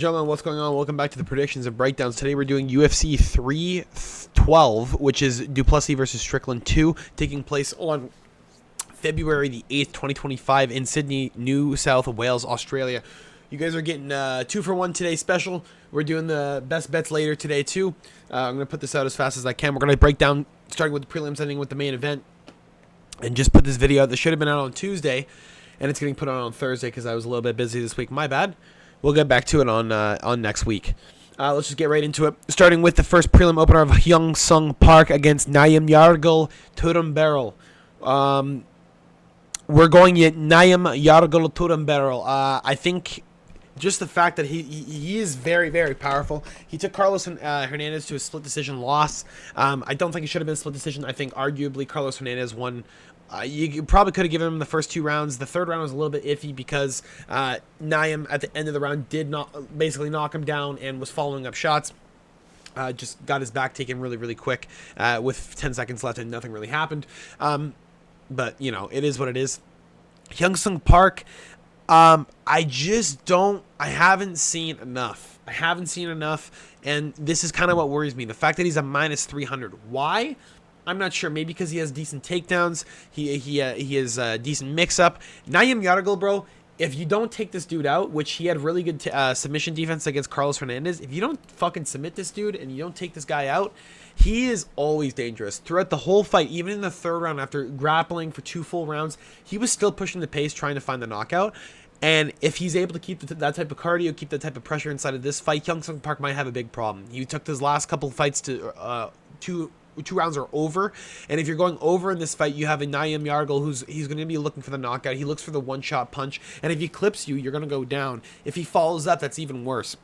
Gentlemen, what's going on? Welcome back to the predictions and breakdowns. Today we're doing UFC 312, which is Plessis versus Strickland 2, taking place on February the 8th, 2025 in Sydney, New South Wales, Australia. You guys are getting 2-for-1 today special. We're doing the best bets later today too. I'm going to put this out as fast as I can. We're going to break down, starting with the prelims, ending with the main event, and just put this video out. This should have been out on Tuesday, and it's getting put on Thursday because I was a little bit busy this week. My bad. We'll get back to it on next week. Let's just get right into it. Starting with the first prelim opener of Hyung Sung Park against Naim Yargul Turum Barrel. We're going at Naim Yargul Turum Barrel. I think just the fact that he is very, very powerful. He took Carlos Hernandez to a split decision loss. I don't think it should have been a split decision. I think arguably Carlos Hernandez won. You probably could have given him the first two rounds. The third round was a little bit iffy because Naim at the end of the round did not basically knock him down and was following up shots. Just got his back taken really, really quick with 10 seconds left and nothing really happened. But, you know, it is what it is. Hyung Sung Park, I haven't seen enough. And this is kind of what worries me. The fact that he's a minus 300. Why? I'm not sure. Maybe because he has decent takedowns. He has a decent mix-up. Naim Yargul, bro, if you don't take this dude out, which he had really good submission defense against Carlos Hernandez, if you don't fucking submit this dude and you don't take this guy out, he is always dangerous. Throughout the whole fight, even in the third round, after grappling for 2 full rounds, he was still pushing the pace, trying to find the knockout. And if he's able to keep that type of cardio, keep that type of pressure inside of this fight, Hyung Sung Park might have a big problem. He took his last couple of fights to two rounds are over, and if you're going over in this fight, you have a Naim Yargul he's going to be looking for the knockout. He looks for the one-shot punch, and if he clips you, you're going to go down. If he follows up, that's even worse.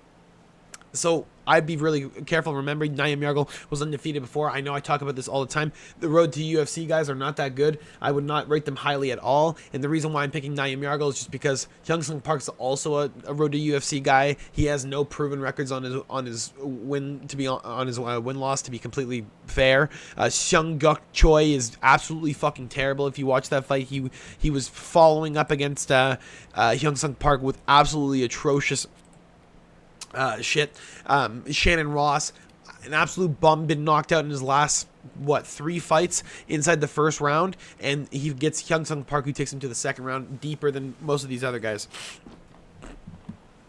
So I'd be really careful. Remember, Naim Yargul was undefeated before. I know I talk about this all the time. The road to UFC guys are not that good. I would not rate them highly at all. And the reason why I'm picking Naim Yargul is just because Hyung Sung Park's also a road to UFC guy. He has no proven records on his win loss. To be completely fair, Seung Guk Choi is absolutely fucking terrible. If you watch that fight, he was following up against Hyung Sung Park with absolutely atrocious shit. Shannon Ross, an absolute bum, been knocked out in his last 3 fights inside the first round, and he gets Hyung Sung Park, who takes him to the second round, deeper than most of these other guys.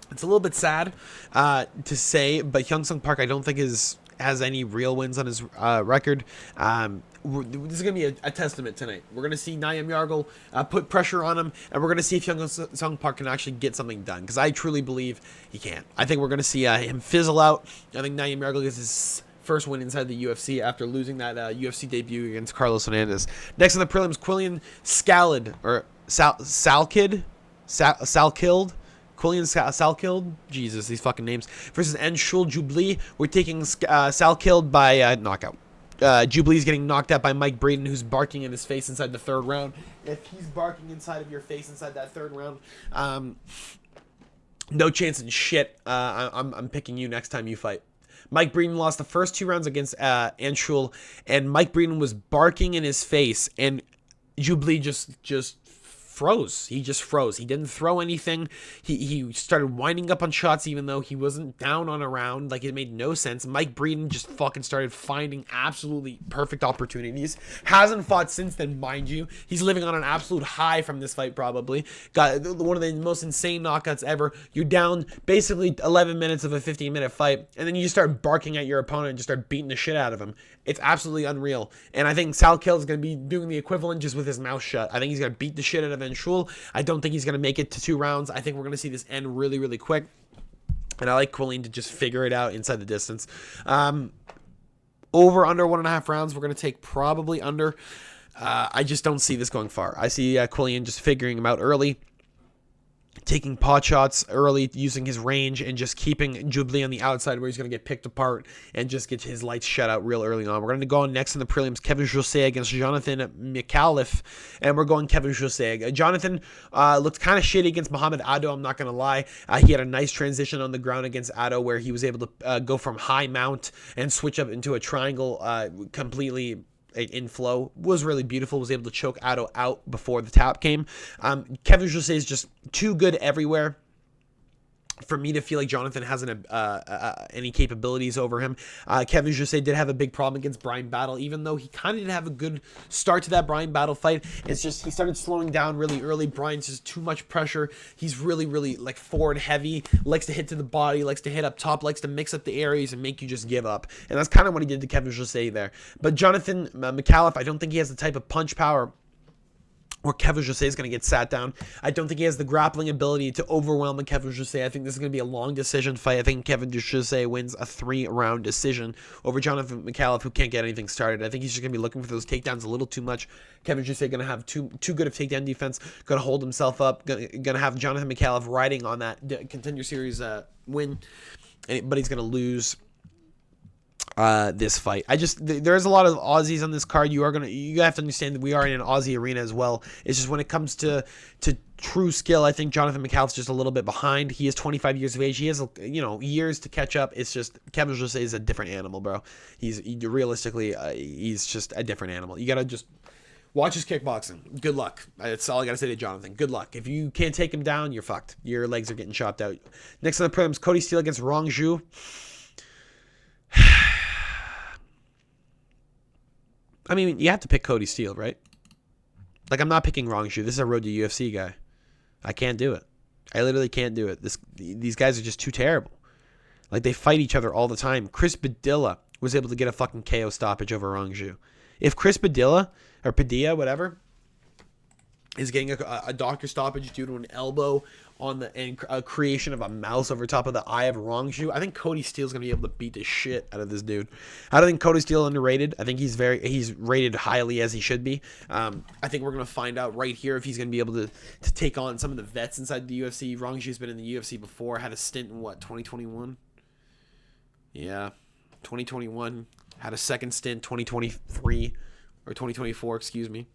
It's a little bit sad to say, but Hyung Sung Park I don't think has any real wins on his record. This is going to be a testament tonight. We're going to see Naim Yargul put pressure on him, and we're going to see if Hyung Sung Park can actually get something done, because I truly believe he can. I think we're going to see him fizzle out. I think Naim Yargul gets his first win inside the UFC after losing that UFC debut against Carlos Hernandez. Next on the prelims, Quillian Salkid, Quillian Salkid, Jesus, these fucking names, versus Anshul Jubli. We're taking Salkid by knockout. Jubilee's getting knocked out by Mike Braden, who's barking in his face inside the third round. If he's barking inside of your face inside that third round, no chance in shit. I'm picking you next time you fight. Mike Braden lost the first 2 rounds against Anshul, and Mike Braden was barking in his face, and Jubilee just froze. He just froze. He didn't throw anything. He started winding up on shots even though he wasn't down on a round. Like, it made no sense. Mike Braden just fucking started finding absolutely perfect opportunities. Hasn't fought since then, mind you. He's living on an absolute high from this fight, probably. Got one of the most insane knockouts ever. You're down basically 11 minutes of a 15-minute fight, and then you just start barking at your opponent and just start beating the shit out of him. It's absolutely unreal. And I think Salkid is going to be doing the equivalent just with his mouth shut. I think he's going to beat the shit out of Anshul. I don't think he's going to make it to 2 rounds. I think we're going to see this end really, really quick. And I like Quillian to just figure it out inside the distance. Over, under 1.5 rounds. We're going to take probably under. I just don't see this going far. I see Quillian just figuring him out early, taking pot shots early, using his range, and just keeping Jubilee on the outside where he's going to get picked apart and just get his lights shut out real early on. We're going to go on next in the prelims, Kevin Jose against Jonathan McAuliffe, and we're going Kevin Jose. Jonathan looked kind of shitty against Muhammad Ado, I'm not going to lie. He had a nice transition on the ground against Ado where he was able to go from high mount and switch up into a triangle completely in flow. Was really beautiful. Was able to choke Ado out before the tap came. Kevin Jose is just too good everywhere. for me to feel like Jonathan hasn't any capabilities over him. Kevin Jose did have a big problem against Brian Battle, even though he kind of did have a good start to that Brian Battle fight. It's just he started slowing down really early. Brian's just too much pressure. He's really, really like forward heavy, likes to hit to the body, likes to hit up top, likes to mix up the areas and make you just give up. And that's kind of what he did to Kevin Jose there. But Jonathan McAuliffe, I don't think he has the type of punch power or Kevin Jose is going to get sat down. I don't think he has the grappling ability to overwhelm Kevin Jose. I think this is going to be a long decision fight. I think Kevin Jose wins a 3-round decision over Jonathan McAuliffe, who can't get anything started. I think he's just going to be looking for those takedowns a little too much. Kevin Jose going to have too good of takedown defense, going to hold himself up, going to have Jonathan McAuliffe riding on that contender series win, but he's going to lose this fight. There's a lot of Aussies on this card. You have to understand that we are in an Aussie arena as well. It's just when it comes to true skill, I think Jonathan McAuliffe's just a little bit behind. He is 25 years of age. He has, years to catch up. It's just Kevin Jose is a different animal, bro. He's just a different animal. You got to just watch his kickboxing. Good luck. That's all I got to say to Jonathan. Good luck. If you can't take him down, you're fucked. Your legs are getting chopped out. Next on the prelims, Cody Steele against Rong Zhu. I mean, you have to pick Cody Steele, right? Like, I'm not picking Rong Zhu. This is a road to UFC guy. I can't do it. I literally can't do it. These guys are just too terrible. Like, they fight each other all the time. Chris Padilla was able to get a fucking KO stoppage over Rong Zhu. If Chris Padilla, or Padilla, whatever, is getting a doctor stoppage due to an elbow on a creation of a mouse over top of the eye of Rong Zhu, I think Cody Steele's gonna be able to beat the shit out of this dude. I don't think Cody Steele underrated. I think he's rated highly as he should be. I think we're gonna find out right here if he's gonna be able to take on some of the vets inside the UFC. Rong Zhu's been in the UFC before, had a stint in 2021? Yeah, 2021. Had a second stint 2023 or 2024, excuse me.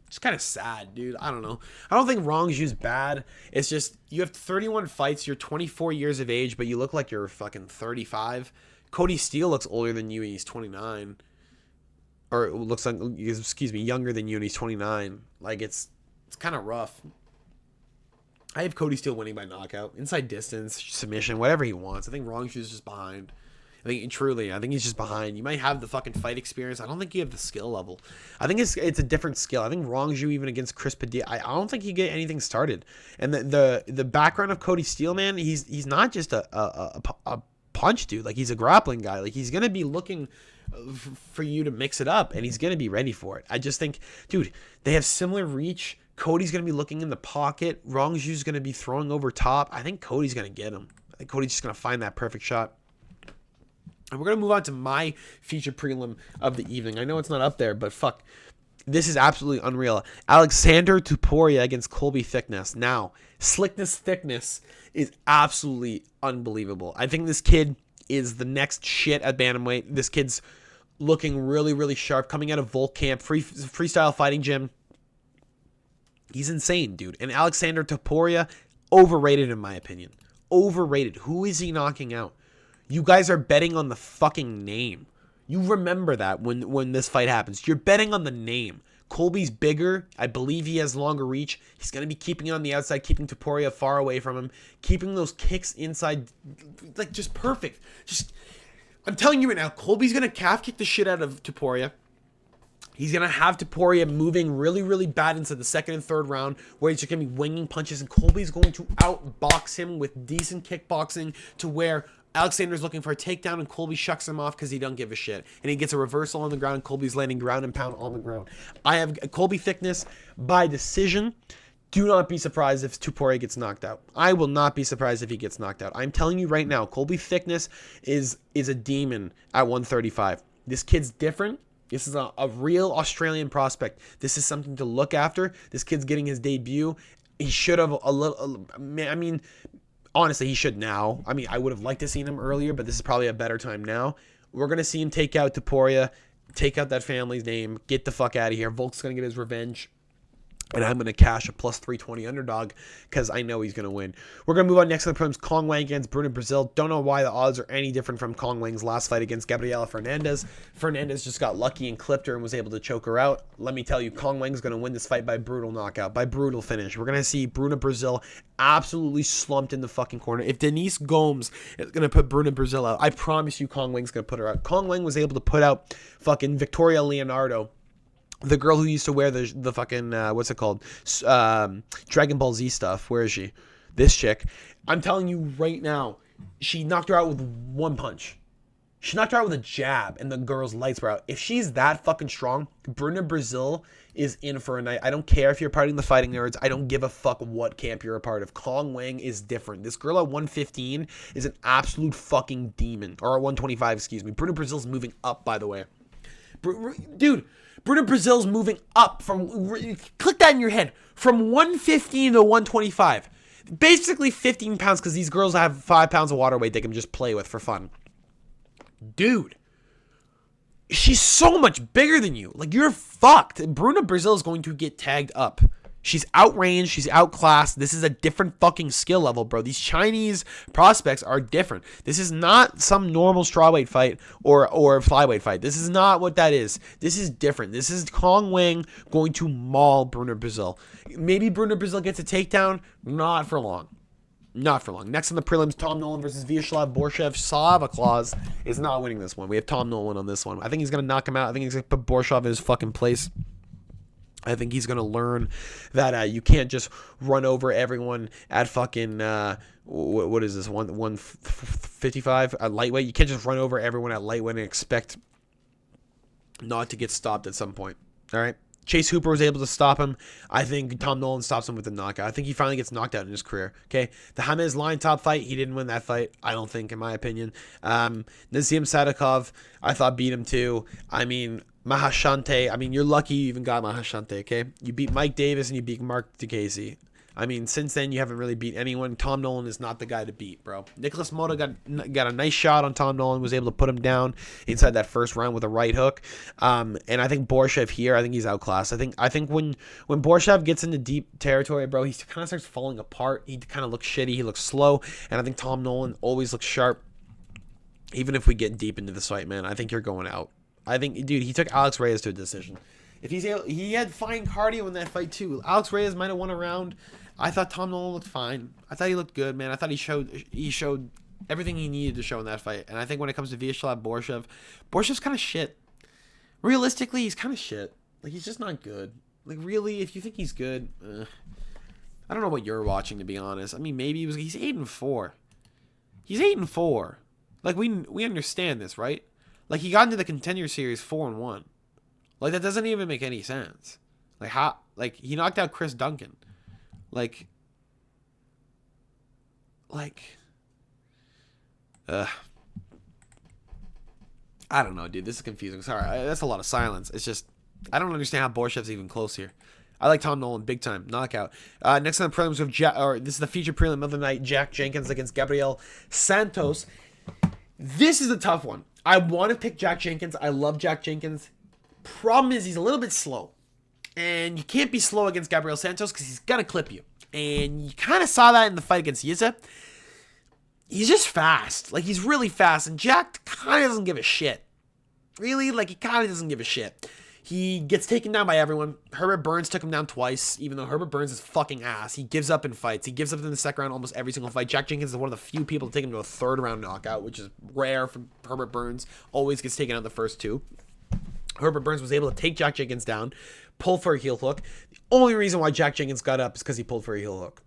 It's kind of sad, dude. I don't know. I don't think Rong Zhu's bad. It's just you have 31 fights. You're 24 years of age, but you look like you're fucking 35. Cody Steele looks older than you and he's 29. Or it looks like, younger than you and he's 29. Like, it's kind of rough. I have Cody Steele winning by knockout. Inside distance, submission, whatever he wants. I think Rong Zhu's just behind. I think he's just behind. You might have the fucking fight experience. I don't think you have the skill level. I think it's a different skill. I think Rong Zhu, even against Chris Padilla, I don't think he get anything started. And the background of Cody Steele, man, he's not just a punch dude. Like, he's a grappling guy. Like, he's gonna be looking for you to mix it up, and he's gonna be ready for it. I just think, dude, they have similar reach. Cody's gonna be looking in the pocket. Rong Zhu's gonna be throwing over top. I think Cody's gonna get him. I think Cody's just gonna find that perfect shot. And we're going to move on to my featured prelim of the evening. I know it's not up there, but fuck. This is absolutely unreal. Alexander Topuria against Colby Thickness. Now, Slickness Thickness is absolutely unbelievable. I think this kid is the next shit at bantamweight. This kid's looking really, really sharp. Coming out of Volk Camp, freestyle fighting gym. He's insane, dude. And Alexander Topuria, overrated in my opinion. Overrated. Who is he knocking out? You guys are betting on the fucking name. You remember that when this fight happens. You're betting on the name. Colby's bigger. I believe he has longer reach. He's going to be keeping it on the outside, keeping Topuria far away from him, keeping those kicks inside, like, just perfect. I'm telling you right now, Colby's going to calf kick the shit out of Topuria. He's going to have Topuria moving really, really bad into the second and third round, where he's just going to be winging punches, and Colby's going to outbox him with decent kickboxing to where Alexander's looking for a takedown, and Colby shucks him off because he don't give a shit. And he gets a reversal on the ground, and Colby's landing ground and pound on the ground. I have Colby Thickness by decision. Do not be surprised if Topuria gets knocked out. I will not be surprised if he gets knocked out. I'm telling you right now, Colby Thickness is a demon at 135. This kid's different. This is a real Australian prospect. This is something to look after. This kid's getting his debut. He should have honestly, he should now. I mean, I would have liked to see him earlier, but this is probably a better time now. We're going to see him take out Topuria, take out that family's name, get the fuck out of here. Volk's going to get his revenge. And I'm going to cash a plus 320 underdog because I know he's going to win. We're going to move on next to the prelims. Kong Wang against Bruno Brazil. Don't know why the odds are any different from Kong Wang's last fight against Gabriela Fernandez. Fernandez just got lucky and clipped her and was able to choke her out. Let me tell you, Kong Wang's going to win this fight by brutal knockout, by brutal finish. We're going to see Bruno Brazil absolutely slumped in the fucking corner. If Denise Gomes is going to put Bruno Brazil out, I promise you Kong Wang's going to put her out. Kong Wang was able to put out fucking Victoria Leonardo, the girl who used to wear the fucking, what's it called? Dragon Ball Z stuff. Where is she? This chick. I'm telling you right now, she knocked her out with one punch. She knocked her out with a jab, and the girl's lights were out. If she's that fucking strong, Bruna Brazil is in for a night. I don't care if you're part of the Fighting Nerds. I don't give a fuck what camp you're a part of. Kong Wang is different. This girl at 115 is an absolute fucking demon. Or at 125, excuse me. Bruna Brazil's moving up, by the way. Dude, Bruno Brazil's moving up from, click that in your head, from 115 to 125. Basically 15 pounds because these girls have 5 pounds of water weight they can just play with for fun. Dude, she's so much bigger than you. Like, you're fucked. Bruno Brazil is going to get tagged up. She's outranged. She's outclassed. This is a different fucking skill level, bro. These Chinese prospects are different. This is not some normal strawweight fight or flyweight fight. This is not what that is. This is different. This is Kong Wang going to maul Bruno Brazil. Maybe Bruno Brazil gets a takedown. Not for long. Not for long. Next on the prelims, Tom Nolan versus Vyacheslav Borshev. Slava Claus is not winning this one. We have Tom Nolan on this one. I think he's going to knock him out. I think he's going to put Borshev in his fucking place. I think he's going to learn that you can't just run over everyone at fucking, what is this, 155 at lightweight? You can't just run over everyone at lightweight and expect not to get stopped at some point, all right? Chase Hooper was able to stop him. I think Tom Nolan stops him with a knockout. I think he finally gets knocked out in his career, okay? The James Line top fight, he didn't win that fight, I don't think, in my opinion. Nazim Sadikov, I thought beat him too. I mean, Mahashante, I mean, you're lucky you even got Mahashante, okay? You beat Mike Davis and you beat Mark DeCasey. I mean, since then, you haven't really beat anyone. Tom Nolan is not the guy to beat, bro. Nicholas Mota got a nice shot on Tom Nolan, was able to put him down inside that first round with a right hook. And I think Borshev here, I think he's outclassed. I think when Borshev gets into deep territory, bro, he kind of starts falling apart. He kind of looks shitty. He looks slow. And I think Tom Nolan always looks sharp. Even if we get deep into this fight, man, I think you're going out. I think, dude, he took Alex Reyes to a decision. If he's able, he had fine cardio in that fight too. Alex Reyes might have won a round. I thought Tom Nolan looked fine. I thought he looked good, man. I thought he showed everything he needed to show in that fight. And I think when it comes to Vyacheslav Borshev's kind of shit. Realistically, he's kind of shit. Like, he's just not good. Like, really, if you think he's good, I don't know what you're watching, to be honest. I mean, maybe he's 8-4. He's 8-4. Like, we understand this, right? Like, he got into the Contender Series 4-1. Like, that doesn't even make any sense. Like, how? Like, he knocked out Chris Duncan. Like, I don't know, dude. This is confusing. Sorry, that's a lot of silence. It's just, I don't understand how Borshev's even close here. I like Tom Nolan, big time, knockout. Next on the prelims, we have this is the feature prelim of the night. Jack Jenkins against Gabriel Santos. This is a tough one. I want to pick Jack Jenkins. I love Jack Jenkins. Problem is, he's a little bit slow. And you can't be slow against Gabriel Santos because he's going to clip you. And you kind of saw that in the fight against Yiza. He's just fast. Like, he's really fast. And Jack kind of doesn't give a shit. Really? Like, he kind of doesn't give a shit. He gets taken down by everyone. Herbert Burns took him down twice, even though Herbert Burns is fucking ass. He gives up in fights. He gives up in the second round almost every single fight. Jack Jenkins is one of the few people to take him to a third round knockout, which is rare for Herbert Burns. Always gets taken out in the first two. Herbert Burns was able to take Jack Jenkins down, pull for a heel hook. The only reason why Jack Jenkins got up is because he pulled for a heel hook.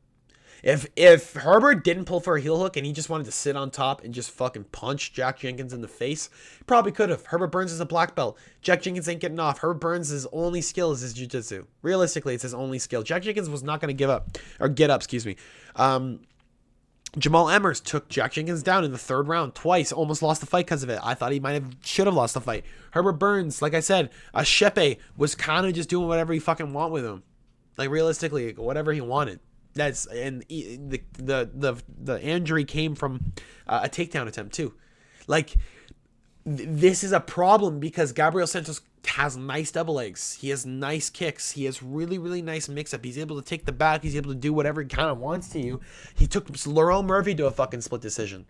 If Herbert didn't pull for a heel hook and he just wanted to sit on top and just fucking punch Jack Jenkins in the face, he probably could have. Herbert Burns is a black belt. Jack Jenkins ain't getting off. Herbert Burns' only skill is his jiu-jitsu. Realistically, it's his only skill. Jack Jenkins was not going to give up, or get up, excuse me. Jamal Emmers took Jack Jenkins down in the third round twice. Almost lost the fight because of it. I thought he should have lost the fight. Herbert Burns, like I said, Shepe was kind of just doing whatever he fucking want with him. Like, realistically, whatever he wanted. And the injury came from a takedown attempt too. Like, This is a problem because Gabriel Santos has nice double legs. He has nice kicks. He has really, really nice mix-up. He's able to take the back. He's able to do whatever he kind of wants to you. He took Lerone Murphy to a fucking split decision.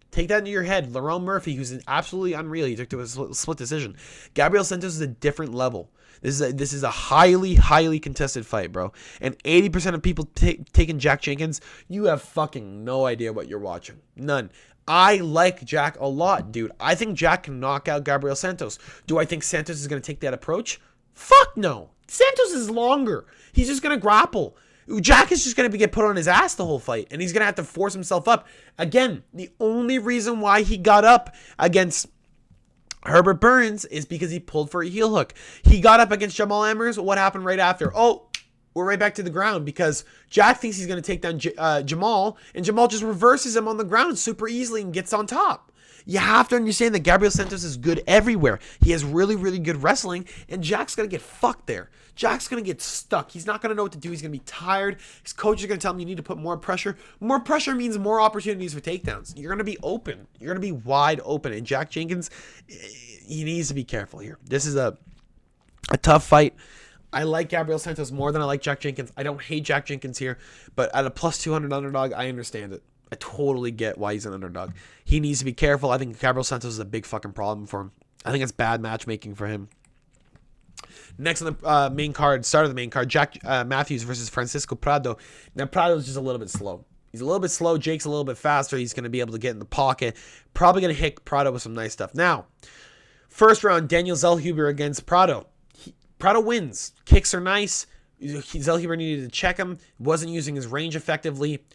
Take that into your head. Lerone Murphy, who's absolutely unreal, he took to a split decision. Gabriel Santos is a different level. This is a highly, highly contested fight, bro. And 80% of people taking Jack Jenkins, you have fucking no idea what you're watching. None. I like Jack a lot, dude. I think Jack can knock out Gabriel Santos. Do I think Santos is going to take that approach? Fuck no. Santos is longer. He's just going to grapple. Jack is just going to get put on his ass the whole fight, and he's going to have to force himself up. Again, the only reason why he got up against Herbert Burns is because he pulled for a heel hook. He got up against Jamal Amers. What happened right after? Oh, we're right back to the ground because Jack thinks he's going to take down Jamal, and Jamal just reverses him on the ground super easily and gets on top. You have to understand that Gabriel Santos is good everywhere. He has really, really good wrestling, and Jack's going to get fucked there. Jack's going to get stuck. He's not going to know what to do. He's going to be tired. His coach is going to tell him you need to put more pressure. More pressure means more opportunities for takedowns. You're going to be open. You're going to be wide open. And Jack Jenkins, he needs to be careful here. This is a tough fight. I like Gabriel Santos more than I like Jack Jenkins. I don't hate Jack Jenkins here, but at a plus 200 underdog, I understand it. I totally get why he's an underdog. He needs to be careful. I think Gabriel Santos is a big fucking problem for him. I think it's bad matchmaking for him. Next on the main card, start of the main card, Jack Matthews versus Francisco Prado. Now, Prado's just a little bit slow. He's a little bit slow. Jake's a little bit faster. He's going to be able to get in the pocket. Probably going to hit Prado with some nice stuff. Now, first round, Daniel Zellhuber against Prado. Prado wins. Kicks are nice. Zellhuber needed to check him. Wasn't using his range effectively.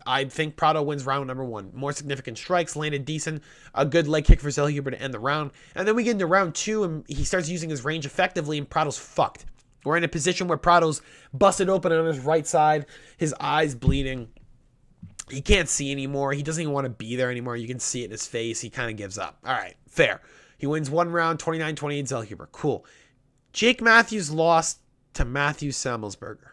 I think Prado wins round number 1. More significant strikes, landed decent. A good leg kick for Zellhuber to end the round. And then we get into round 2, and he starts using his range effectively, and Prado's fucked. We're in a position where Prado's busted open on his right side. His eyes bleeding. He can't see anymore. He doesn't even want to be there anymore. You can see it in his face. He kind of gives up. All right, fair. He wins one round, 29-28 Zellhuber. Cool. Jake Matthews lost to Matthew Samuelsberger.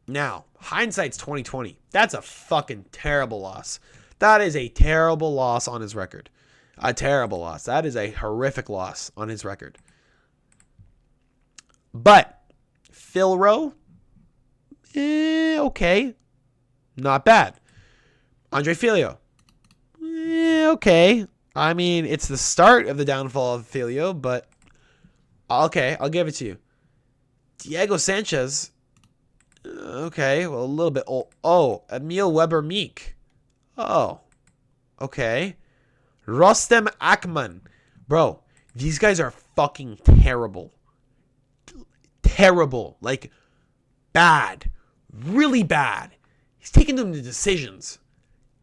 Now, hindsight's 2020. That's a fucking terrible loss. That is a terrible loss on his record. A terrible loss. That is a horrific loss on his record. But Phil Rowe, okay. Not bad. Andre Filio, okay. I mean, it's the start of the downfall of Filio, but okay, I'll give it to you. Diego Sanchez, okay, well, a little bit old. Oh, Emil Weber-Meek. Oh, okay. Rostem Akman. Bro, these guys are fucking terrible. Terrible. Like, bad. Really bad. He's taking them to decisions.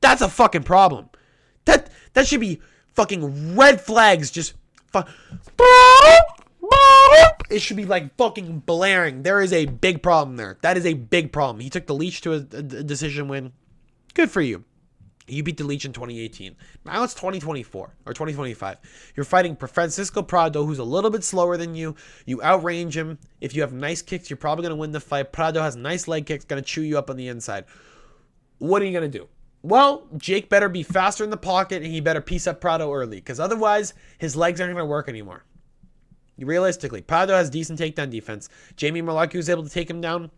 That's a fucking problem. That should be fucking red flags just... It should be like fucking blaring. There is a big problem there. That is a big problem. He took the Leech to a decision win. Good for you. You beat the Leech in 2018. Now it's 2024 or 2025. You're fighting Francisco Prado, who's a little bit slower than you. You outrange him. If you have nice kicks, you're probably going to win the fight. Prado has nice leg kicks, going to chew you up on the inside. What are you going to do? Well, Jake better be faster in the pocket, and he better piece up Prado early, because otherwise his legs aren't going to work anymore. Realistically, Prado has decent takedown defense. Jamie Malarkey was able to take him down.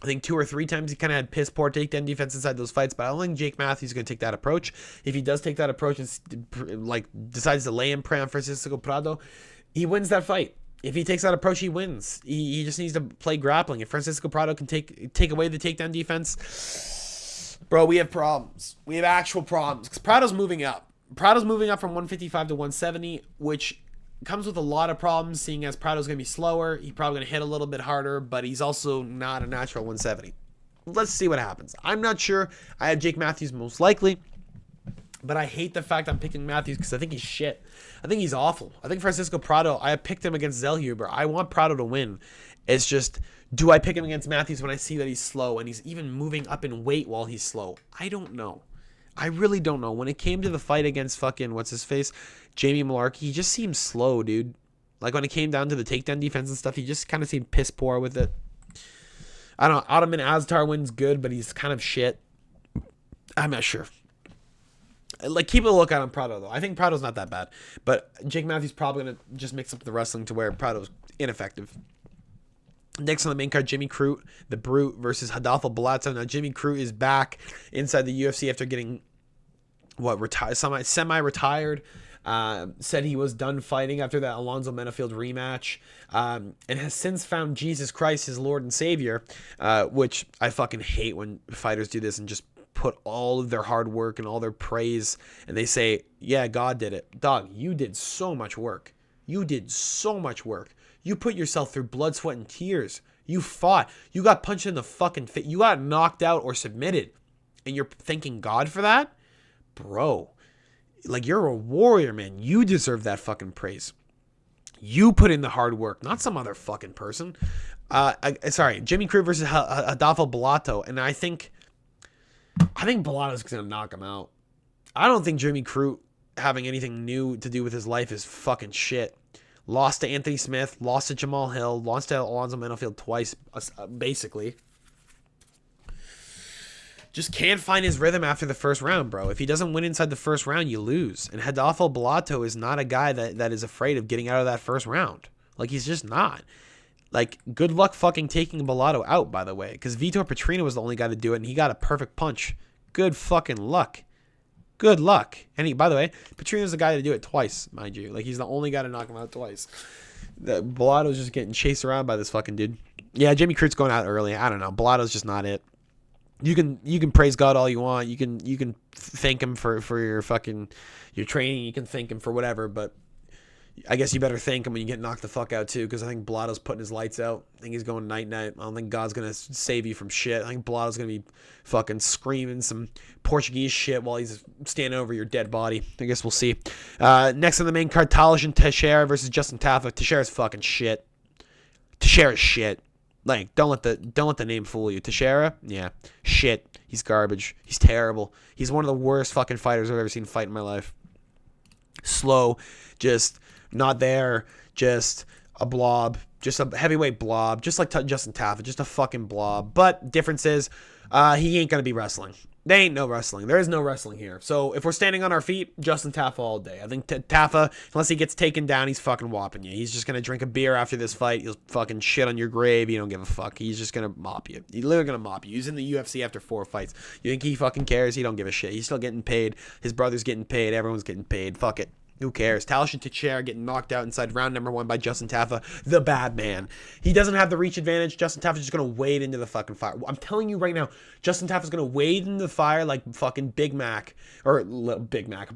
I think 2 or 3 times he kind of had piss poor takedown defense inside those fights, but I don't think Jake Matthews is going to take that approach. If he does take that approach and like decides to lay in prey on Francisco Prado, he wins that fight. If he takes that approach, he wins. He just needs to play grappling. If Francisco Prado can take away the takedown defense, bro, we have problems. We have actual problems because Prado's moving up. Prado's moving up from 155 to 170, which comes with a lot of problems, seeing as Prado's going to be slower. He's probably going to hit a little bit harder, but he's also not a natural 170. Let's see what happens. I'm not sure. I have Jake Matthews most likely, but I hate the fact I'm picking Matthews because I think he's shit. I think he's awful. I think Francisco Prado, I picked him against Zellhuber. I want Prado to win. It's just, do I pick him against Matthews when I see that he's slow and he's even moving up in weight while he's slow? I don't know. I really don't know. When it came to the fight against fucking, what's-his-face, Jamie Malarkey, he just seemed slow, dude. Like, when it came down to the takedown defense and stuff, he just kind of seemed piss poor with it. I don't know. Ottoman Aztar wins good, but he's kind of shit. I'm not sure. Like, keep a lookout on Prado, though. I think Prado's not that bad. But Jake Matthews probably going to just mix up the wrestling to where Prado's ineffective. Next on the main card, Jimmy Crute, the Brute, versus Adolfo Bellato. Now, Jimmy Crute is back inside the UFC after getting, semi-retired. Said he was done fighting after that Alonzo Menafield rematch, and has since found Jesus Christ, his Lord and Savior, which I fucking hate when fighters do this and just put all of their hard work and all their praise, and they say, yeah, God did it. Dog, you did so much work. You did so much work. You put yourself through blood, sweat, and tears. You fought. You got punched in the fucking face. You got knocked out or submitted. And you're thanking God for that? Bro. Like, you're a warrior, man. You deserve that fucking praise. You put in the hard work, not some other fucking person. Jimmy Crute versus Adolfo Bellato. And I think Bellato's going to knock him out. I don't think Jimmy Crute having anything new to do with his life is fucking shit. Lost to Anthony Smith, lost to Jamal Hill, lost to Alonzo Menafield twice, basically. Just can't find his rhythm after the first round, bro. If he doesn't win inside the first round, you lose. And Adolfo Bellato is not a guy that is afraid of getting out of that first round. Like, he's just not. Like, good luck fucking taking Bellato out, by the way. Because Vitor Petrino was the only guy to do it, and he got a perfect punch. Good fucking luck. Good luck. And by the way, Petrino's the guy to do it twice, mind you. Like, he's the only guy to knock him out twice. Bellato's just getting chased around by this fucking dude. Yeah, Jimmy Crute's going out early. I don't know. Bellato's just not it. You can praise God all you want. You can thank him for your training. You can thank him for whatever, but I guess you better thank him when you get knocked the fuck out too, because I think Bellato's putting his lights out. I think he's going night-night. I don't think God's going to save you from shit. I think Bellato's going to be fucking screaming some Portuguese shit while he's standing over your dead body. I guess we'll see. Next on the main card, Talijin Teixeira versus Justin Tafa. Teixeira's fucking shit. Teixeira's shit. Like, don't let the name fool you. Teixeira, yeah, shit. He's garbage. He's terrible. He's one of the worst fucking fighters I've ever seen fight in my life. Slow, just not there, just a blob, just a heavyweight blob, just like Justin Tafa, just a fucking blob. But difference is, he ain't gonna be wrestling. There ain't no wrestling. There is no wrestling here. So if we're standing on our feet, Justin Tafa all day. I think Tafa, unless he gets taken down, he's fucking whopping you. He's just going to drink a beer after this fight. He'll fucking shit on your grave. You don't give a fuck. He's just going to mop you. He's literally going to mop you. He's in the UFC after 4 fights. You think he fucking cares? He don't give a shit. He's still getting paid. His brother's getting paid. Everyone's getting paid. Fuck it. Who cares? Talijin Teixeira getting knocked out inside round number 1 by Justin Tafa, the bad man. He doesn't have the reach advantage. Justin Tafa's just going to wade into the fucking fire. I'm telling you right now, Justin Tafa's going to wade into the fire like fucking Big Mac. Or Big Mac.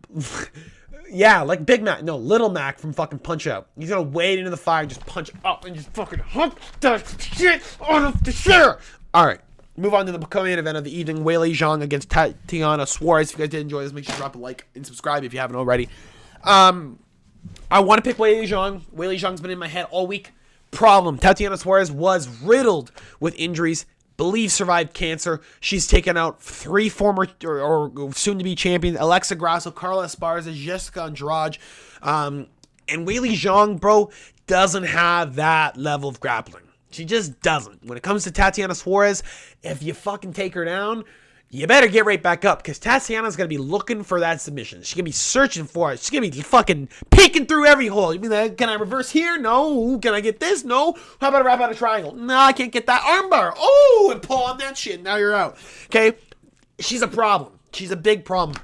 Yeah, like Big Mac. No, Little Mac from fucking Punch-Out. He's going to wade into the fire, just punch up, and just fucking hump the shit out of Teixeira. All right. Move on to the co-main event of the evening. Weili Zhang against Tatiana Suarez. If you guys did enjoy this, make sure to drop a like and subscribe if you haven't already. I want to pick Weili Zhang. Weili Zhang's been in my head all week. Problem. Tatiana Suarez was riddled with injuries. Believe survived cancer. She's taken out 3 former or soon-to-be champions. Alexa Grasso, Carla Esparza, Jessica Andrade. And Weili Zhang, bro, doesn't have that level of grappling. She just doesn't. When it comes to Tatiana Suarez, if you fucking take her down, you better get right back up, because Tatiana's going to be looking for that submission. She's going to be searching for it. She's going to be fucking peeking through every hole. You mean, can I reverse here? No. Can I get this? No. How about a wrap out a triangle? No, I can't get that armbar. Oh, and pull on that shit. Now you're out. Okay? She's a problem. She's a big problem.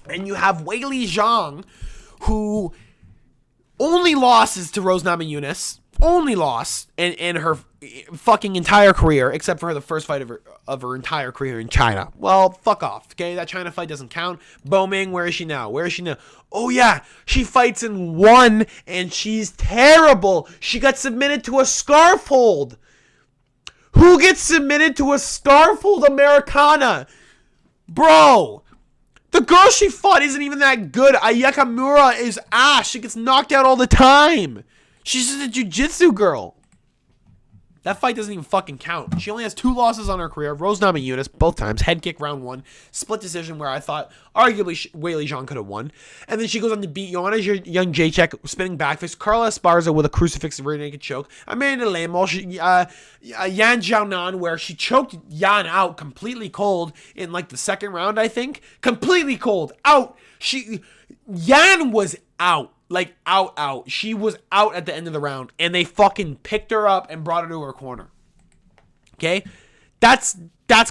And you have Weili Zhang, who only losses to Rose Namajunas. Only loss in her fucking entire career, except for the first fight of her entire career in China. Well, fuck off, okay? That China fight doesn't count. Boming, where is she now? Where is she now? Oh, yeah, she fights in 1, and she's terrible. She got submitted to a scarf hold. Who gets submitted to a scarf hold Americana? Bro, the girl she fought isn't even that good. Ayaka Mura is ass. She gets knocked out all the time. She's just a jiu-jitsu girl. That fight doesn't even fucking count. She only has 2 losses on her career. Rose Namajunas, both times. Head kick round 1. Split decision where I thought arguably Weili Zhang could have won. And then she goes on to beat Joanna Young Jacek, spinning backfist. Carla Esparza with a crucifix rear naked choke. Amanda Lemos, Yan Xiaonan, where she choked Yan out completely cold in like the second round, I think. Completely cold. Out. Yan was out. Like, out. She was out at the end of the round. And they fucking picked her up and brought her to her corner. Okay? That's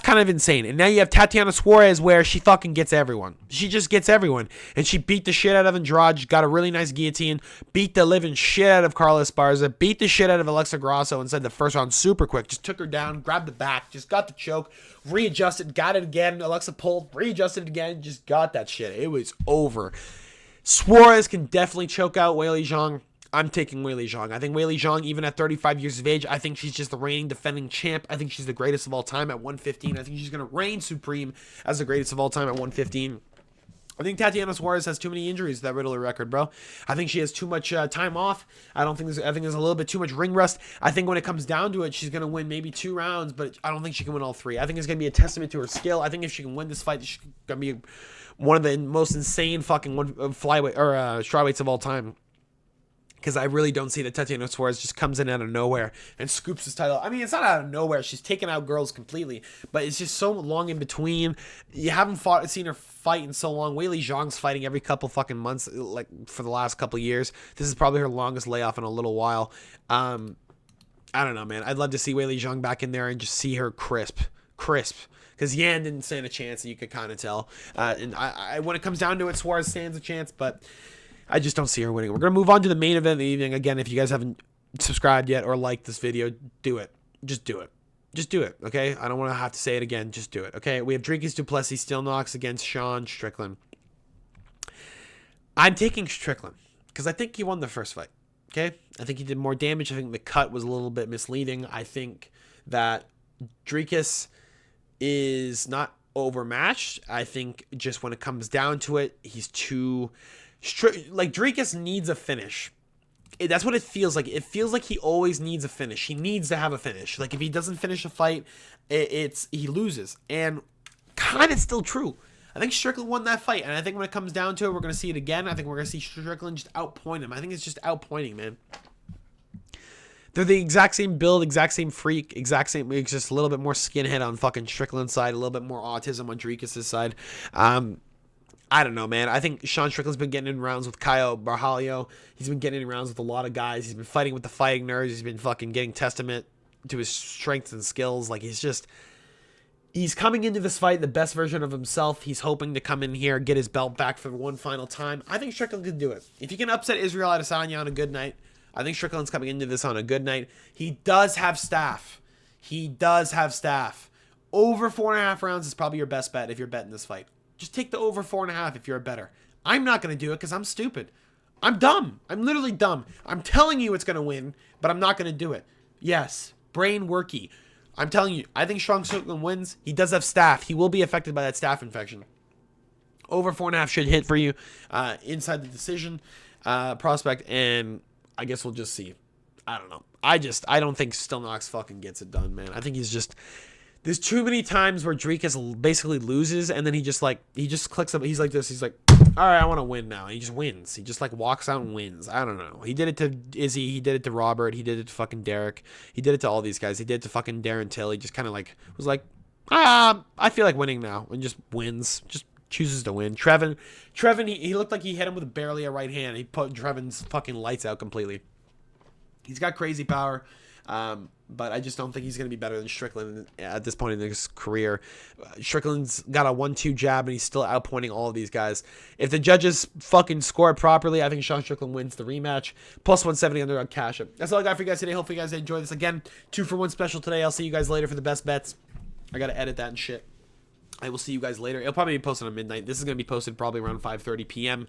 kind of insane. And now you have Tatiana Suarez where she fucking gets everyone. She just gets everyone. And she beat the shit out of Andrade. Got a really nice guillotine. Beat the living shit out of Carla Esparza. Beat the shit out of Alexa Grasso and said the first round super quick. Just took her down. Grabbed the back. Just got the choke. Readjusted. Got it again. Alexa pulled. Readjusted it again. Just got that shit. It was over. Suarez can definitely choke out Weili Zhang. I'm taking Weili Zhang. I think Weili Zhang, even at 35 years of age, I think she's just the reigning defending champ. I think she's the greatest of all time at 115. I think she's going to reign supreme as the greatest of all time at 115. I think Tatiana Suarez has too many injuries to that Riddler record, bro. I think she has too much time off. I think there's a little bit too much ring rust. I think when it comes down to it, she's going to win maybe 2 rounds, but I don't think she can win all 3. I think it's going to be a testament to her skill. I think if she can win this fight, she's going to be one of the most insane fucking flyweight or strawweights of all time. Because I really don't see that Tatiana Suarez just comes in out of nowhere and scoops this title. I mean, it's not out of nowhere. She's taken out girls completely. But it's just so long in between. You haven't seen her fight in so long. Weili Zhang's fighting every couple fucking months, like for the last couple years. This is probably her longest layoff in a little while. I don't know, man. I'd love to see Weili Zhang back in there and just see her crisp. Because Yan didn't stand a chance, you could kind of tell. And I when it comes down to it, Suarez stands a chance, but I just don't see her winning. We're going to move on to the main event of the evening. Again, if you guys haven't subscribed yet or liked this video, do it. Just do it. Just do it, okay? I don't want to have to say it again. Just do it, okay? We have Dricus du Plessis still knocks against Sean Strickland. I'm taking Strickland because I think he won the first fight, okay? I think he did more damage. I think the cut was a little bit misleading. I think that Dricus is not overmatched. I think just when it comes down to it, he's too... Like, Dricus needs a finish. That's what it feels like. It feels like he always needs a finish. He needs to have a finish. Like, if he doesn't finish a fight, he loses. And kind of still true. I think Strickland won that fight. And I think when it comes down to it, we're going to see it again. I think we're going to see Strickland just outpoint him. I think it's just outpointing, man. They're the exact same build, exact same freak, exact same. It's just a little bit more skinhead on fucking Strickland's side, a little bit more autism on Dricus' side. I don't know, man. I think Sean Strickland's been getting in rounds with Caio Barhalio. He's been getting in rounds with a lot of guys. He's been fighting with the fighting nerds. He's been fucking getting testament to his strengths and skills. Like, he's coming into this fight the best version of himself. He's hoping to come in here, get his belt back for one final time. I think Strickland can do it. If you can upset Israel Adesanya on a good night, I think Strickland's coming into this on a good night. He does have staff. Over 4.5 rounds is probably your best bet if you're betting this fight. Just take the over 4.5 if you're a bettor. I'm not going to do it because I'm stupid. I'm dumb. I'm literally dumb. I'm telling you it's going to win, but I'm not going to do it. Yes, brain worky. I'm telling you, I think Sean Strickland wins. He does have staph. He will be affected by that staph infection. Over 4.5 should hit for you inside the decision prospect, and I guess we'll just see. I don't know. I don't think Still Knox fucking gets it done, man. I think he's just... There's too many times where Dricus basically loses, and then he just clicks up. He's like this. He's like, all right, I want to win now. And he just wins. He just like walks out and wins. I don't know. He did it to Izzy. He did it to Robert. He did it to fucking Derek. He did it to all these guys. He did it to fucking Darren Till. He just kind of like was like, I feel like winning now, and just wins. Just chooses to win. Trevin, he looked like he hit him with barely a right hand. He put Trevin's fucking lights out completely. He's got crazy power. But I just don't think he's going to be better than Strickland at this point in his career. Strickland's got a 1-2 jab, and he's still outpointing all of these guys. If the judges fucking score it properly, I think Sean Strickland wins the rematch. Plus 170 underdog cash up. That's all I got for you guys today. Hopefully you guys enjoy this. Again, 2-for-1 special today. I'll see you guys later for the best bets. I got to edit that and shit. I will see you guys later. It'll probably be posted on midnight. This is going to be posted probably around 5:30 p.m.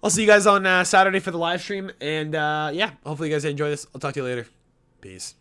I'll see you guys on Saturday for the live stream. And yeah, hopefully you guys enjoy this. I'll talk to you later. Peace.